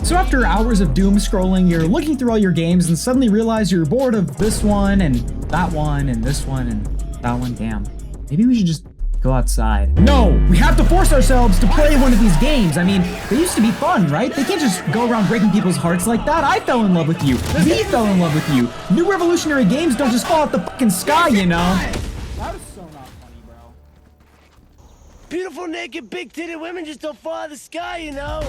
So after hours of doom scrolling, you're looking through all your games and suddenly realize you're bored of this one and that one and this one and that one. Damn, maybe we should just go outside. No, we have to force ourselves to play one of these games. I mean, they used to be fun, right? They can't just go around breaking people's hearts like that. I fell in love with you. We fell in love with you. New revolutionary games don't just fall out the fucking sky, you know? That was so not funny, bro. Beautiful, naked, big-titted women just don't fall out of the sky, you know?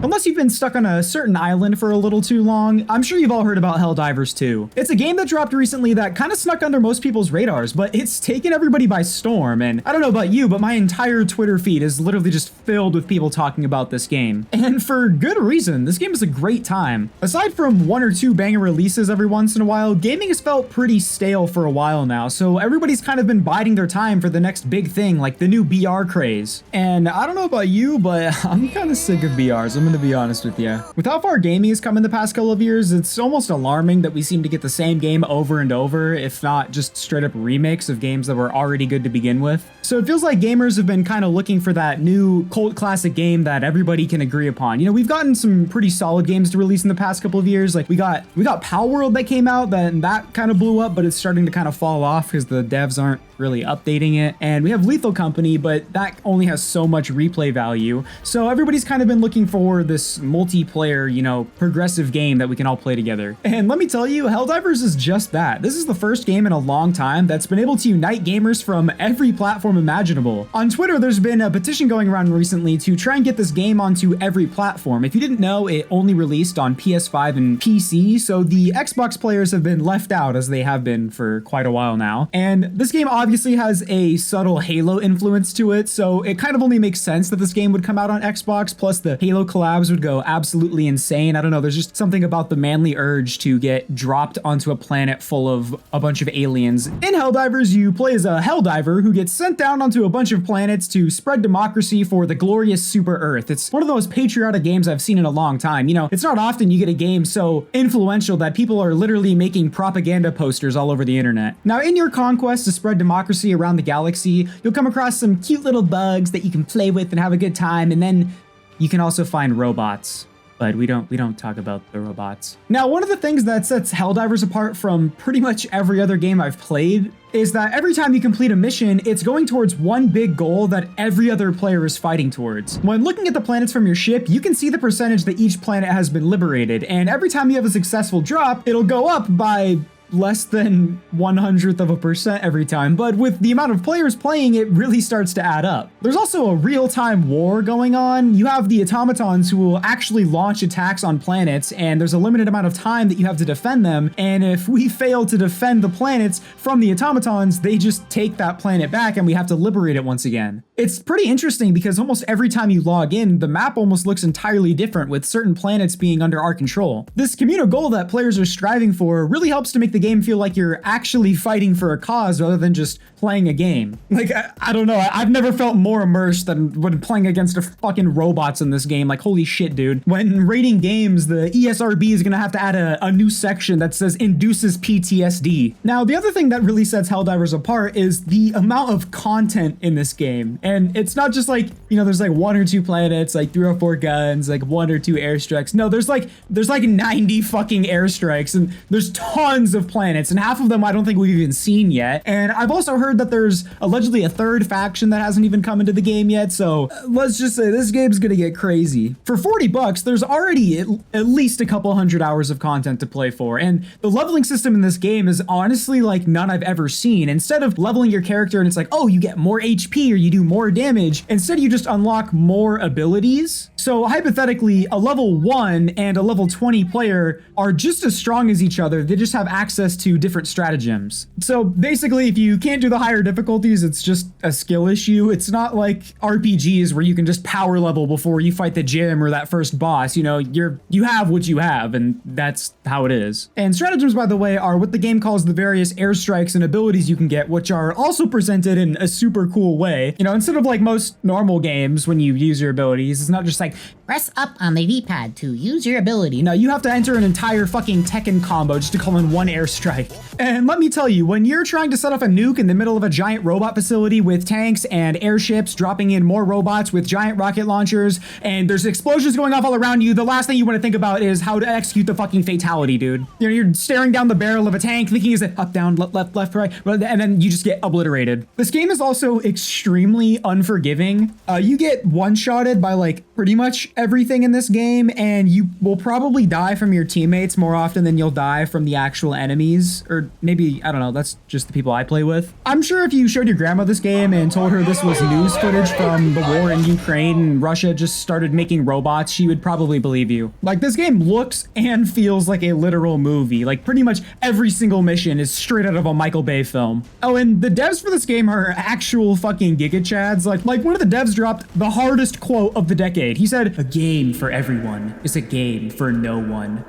Unless you've been stuck on a certain island for a little too long, I'm sure you've all heard about Helldivers 2. It's a game that dropped recently that kind of snuck under most people's radars, but it's taken everybody by storm, and I don't know about you, but my entire Twitter feed is literally just filled with people talking about this game. And for good reason, this game is a great time. Aside from one or two banger releases every once in a while, gaming has felt pretty stale for a while now, so everybody's kind of been biding their time for the next big thing, like the new BR craze. And I don't know about you, but I'm kind of sick of BRs, I'm gonna be honest with you. With how far gaming has come in the past couple of years, it's almost alarming that we seem to get the same game over and over, if not just straight up remakes of games that were already good to begin with. So it feels like gamers have been kind of looking for that new cult classic game that everybody can agree upon. You know, we've gotten some pretty solid games to release in the past couple of years. Like we got Power World that came out, that kind of blew up, but it's starting to kind of fall off because the devs aren't really updating it. And we have Lethal Company, but that only has so much replay value. So everybody's kind of been looking for this multiplayer, you know, progressive game that we can all play together. And let me tell you, Helldivers is just that. This is the first game in a long time that's been able to unite gamers from every platform imaginable. On Twitter, there's been a petition going around recently to try and get this game onto every platform. If you didn't know, it only released on PS5 and PC, so the Xbox players have been left out, as they have been for quite a while now. And this game obviously has a subtle Halo influence to it, so it kind of only makes sense that this game would come out on Xbox, plus the Halo collabs would go absolutely insane. I don't know, there's just something about the manly urge to get dropped onto a planet full of a bunch of aliens. In Helldivers, you play as a Helldiver who gets sent down onto a bunch of planets to spread democracy for the glorious Super Earth. It's one of the most patriotic games I've seen in a long time. You know, it's not often you get a game so influential that people are literally making propaganda posters all over the internet. Now, in your conquest to spread democracy around the galaxy, you'll come across some cute little bugs that you can play with and have a good time, and then you can also find robots. But we don't talk about the robots. Now, one of the things that sets Helldivers apart from pretty much every other game I've played is that every time you complete a mission, it's going towards one big goal that every other player is fighting towards. When looking at the planets from your ship, you can see the percentage that each planet has been liberated, and every time you have a successful drop, it'll go up by less than 1/100% every time, but with the amount of players playing, it really starts to add up. There's also a real-time war going on. You have the automatons who will actually launch attacks on planets, and there's a limited amount of time that you have to defend them, and if we fail to defend the planets from the automatons, they just take that planet back and we have to liberate it once again. It's pretty interesting because almost every time you log in, the map almost looks entirely different, with certain planets being under our control. This communal goal that players are striving for really helps to make the game feel like you're actually fighting for a cause rather than just playing a game. Like, I don't know, I've never felt more immersed than when playing against a fucking robots in this game. Like, holy shit, dude. When rating games, the ESRB is gonna have to add a new section that says induces PTSD. Now, the other thing that really sets Helldivers apart is the amount of content in this game. And it's not just like, you know, there's like 1 or 2 planets, like 3 or 4 guns, like 1 or 2 airstrikes. No, there's like 90 fucking airstrikes, and there's tons of planets, and half of them I don't think we've even seen yet. And I've also heard that there's allegedly a 3rd faction that hasn't even come into the game yet, so let's just say this game's gonna get crazy. For 40 bucks, there's already at least a couple hundred hours of content to play for, and the leveling system in this game is honestly like none I've ever seen. Instead of leveling your character and it's like, oh, you get more HP or you do more damage, instead you just unlock more abilities. So hypothetically, a level 1 and a level 20 player are just as strong as each other, they just have access to different stratagems. So basically, if you can't do the higher difficulties, it's just a skill issue. It's not like RPGs where you can just power level before you fight the gym or that first boss. You know, you have what you have, and that's how it is. And stratagems, by the way, are what the game calls the various airstrikes and abilities you can get, which are also presented in a super cool way. You know, instead of like most normal games when you use your abilities, it's not just like press up on the D-pad to use your ability. No, you have to enter an entire fucking Tekken combo just to call in one airstrike first strike. And let me tell you, when you're trying to set off a nuke in the middle of a giant robot facility with tanks and airships dropping in more robots with giant rocket launchers, and there's explosions going off all around you, the last thing you want to think about is how to execute the fucking fatality, dude. You know, you're staring down the barrel of a tank thinking, is it up, down, left, right, and then you just get obliterated. This game is also extremely unforgiving. You get one-shotted by like pretty much everything in this game, and you will probably die from your teammates more often than you'll die from the actual enemies, or maybe, I don't know, that's just the people I play with. I'm sure if you showed your grandma this game and told her this was news footage from the war in Ukraine and Russia just started making robots, she would probably believe you. Like, this game looks and feels like a literal movie. Like, pretty much every single mission is straight out of a Michael Bay film. Oh, and the devs for this game are actual fucking gigachads. Like one of the devs dropped the hardest quote of the decade. He said, "A game for everyone is a game for no one."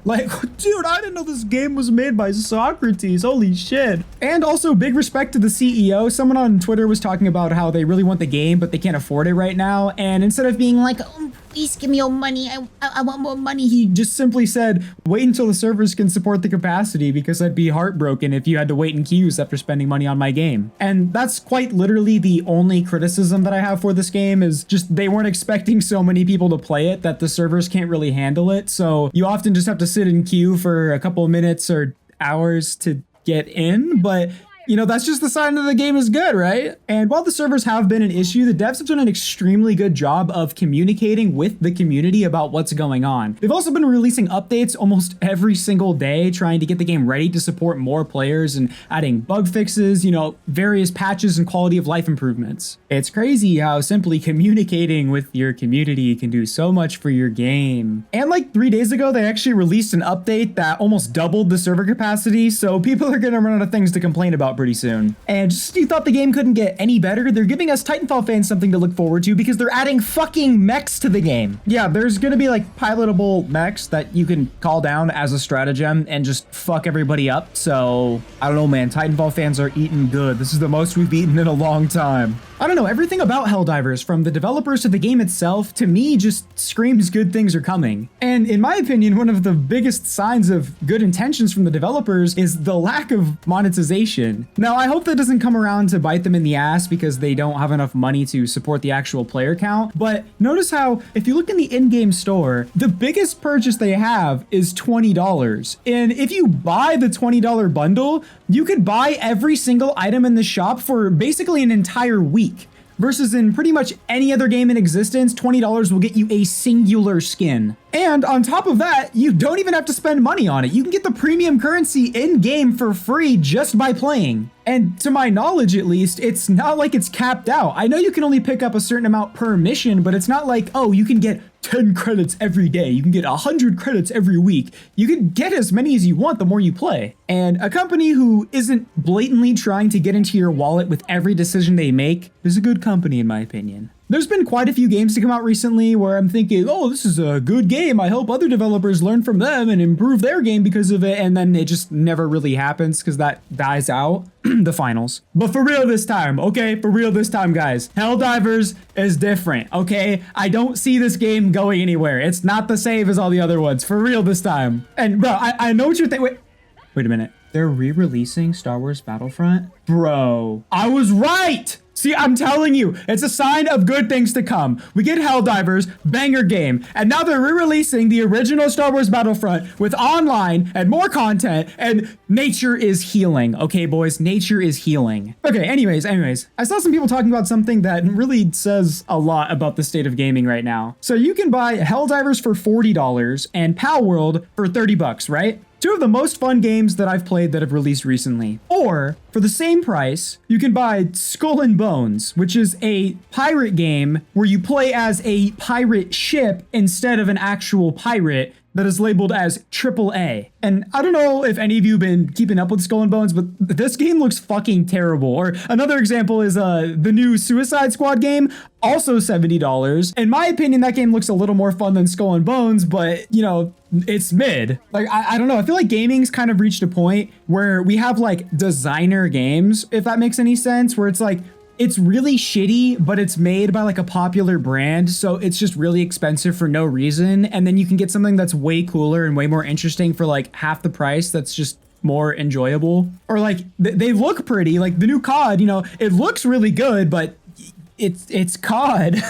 Like, dude, I didn't know this game was made by Socrates. Holy shit. And also, big respect to the CEO. Someone on Twitter was talking about how they really want the game, but they can't afford it right now. And instead of being like, "Oh, please give me your money. I want more money," he just simply said, "Wait until the servers can support the capacity, because I'd be heartbroken if you had to wait in queues after spending money on my game." And that's quite literally the only criticism that I have for this game, is just they weren't expecting so many people to play it that the servers can't really handle it. So you often just have to sit in queue for a couple of minutes or hours to get in, but you know, that's just the sign that the game is good, right? And while the servers have been an issue, the devs have done an extremely good job of communicating with the community about what's going on. They've also been releasing updates almost every single day, trying to get the game ready to support more players and adding bug fixes, you know, various patches and quality of life improvements. It's crazy how simply communicating with your community can do so much for your game. And like 3 days ago, they actually released an update that almost doubled the server capacity, so people are gonna run out of things to complain about pretty soon. And just you thought the game couldn't get any better, they're giving us Titanfall fans something to look forward to, because they're adding fucking mechs to the game. Yeah, there's gonna be like pilotable mechs that you can call down as a stratagem and just fuck everybody up. So I don't know, man, Titanfall fans are eating good. This is the most we've eaten in a long time. I don't know, everything about Helldivers, from the developers to the game itself, to me just screams good things are coming. And in my opinion, one of the biggest signs of good intentions from the developers is the lack of monetization. Now, I hope that doesn't come around to bite them in the ass because they don't have enough money to support the actual player count, but notice how, if you look in the in-game store, the biggest purchase they have is $20. And if you buy the $20 bundle, you could buy every single item in the shop for basically an entire week. Versus in pretty much any other game in existence, $20 will get you a singular skin. And on top of that, you don't even have to spend money on it. You can get the premium currency in-game for free just by playing. And to my knowledge, at least, it's not like it's capped out. I know you can only pick up a certain amount per mission, but it's not like, oh, you can get 10 credits every day. You can get 100 credits every week. You can get as many as you want the more you play. And a company who isn't blatantly trying to get into your wallet with every decision they make is a good company, in my opinion. There's been quite a few games to come out recently where I'm thinking, oh, this is a good game. I hope other developers learn from them and improve their game because of it. And then it just never really happens because that dies out. The finals. But for real this time, okay? For real this time, guys. Helldivers is different, okay? I don't see this game going anywhere. It's not the same as all the other ones. For real this time. And bro, I know what you're thinking. Wait a minute. They're re-releasing Star Wars Battlefront? Bro, I was right! See, I'm telling you, it's a sign of good things to come. We get Helldivers, banger game, and now they're re-releasing the original Star Wars Battlefront with online and more content, and nature is healing. Okay, boys, nature is healing. Okay, anyways, I saw some people talking about something that really says a lot about the state of gaming right now. So you can buy Helldivers for $40 and Palworld for $30, right? Two of the most fun games that I've played that have released recently. Or, for the same price, you can buy Skull and Bones, which is a pirate game where you play as a pirate ship instead of an actual pirate that is labeled as AAA. And I don't know if any of you have been keeping up with Skull and Bones, but this game looks fucking terrible. Or another example is the new Suicide Squad game, also $70. In my opinion, that game looks a little more fun than Skull and Bones, but you know, it's mid. Like, I don't know. I feel like gaming's kind of reached a point where we have like designer games, if that makes any sense, where it's like, it's really shitty, but it's made by like a popular brand, so it's just really expensive for no reason. And then you can get something that's way cooler and way more interesting for like half the price that's just more enjoyable. Or like they look pretty, like the new COD, you know, it looks really good, but it's COD.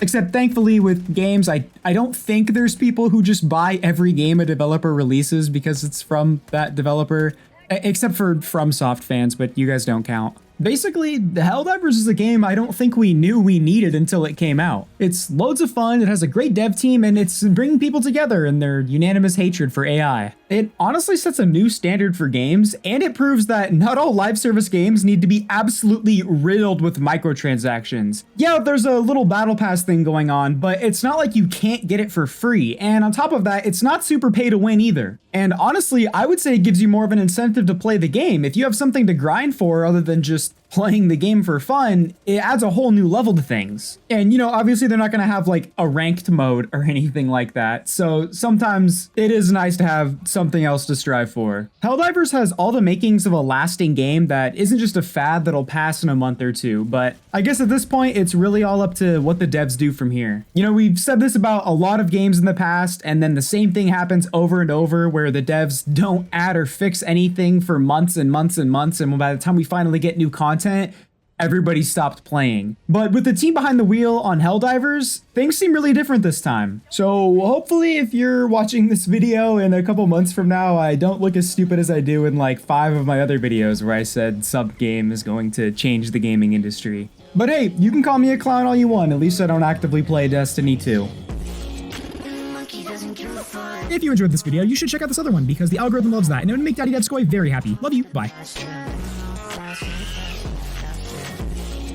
Except thankfully with games, I don't think there's people who just buy every game a developer releases because it's from that developer, except for FromSoft fans, but you guys don't count. Basically, the Helldivers is a game I don't think we knew we needed until it came out. It's loads of fun, it has a great dev team, and it's bringing people together in their unanimous hatred for AI. It honestly sets a new standard for games, and it proves that not all live service games need to be absolutely riddled with microtransactions. Yeah, there's a little battle pass thing going on, but it's not like you can't get it for free, and on top of that, it's not super pay to win either. And honestly, I would say it gives you more of an incentive to play the game. If you have something to grind for other than just playing the game for fun, it adds a whole new level to things. And you know, obviously they're not going to have like a ranked mode or anything like that. So sometimes it is nice to have something else to strive for. Helldivers has all the makings of a lasting game that isn't just a fad that'll pass in a month or two, but I guess at this point, it's really all up to what the devs do from here. You know, we've said this about a lot of games in the past, and then the same thing happens over and over where the devs don't add or fix anything for months and months and months, and by the time we finally get new content, everybody stopped playing. But with the team behind the wheel on Helldivers, things seem really different this time. So hopefully if you're watching this video in a couple months from now, I don't look as stupid as I do in like 5 of my other videos where I said sub-game is going to change the gaming industry. But hey, you can call me a clown all you want, at least I don't actively play Destiny 2. If you enjoyed this video, you should check out this other one because the algorithm loves that and it would make Daddy Devskoi very happy. Love you, bye.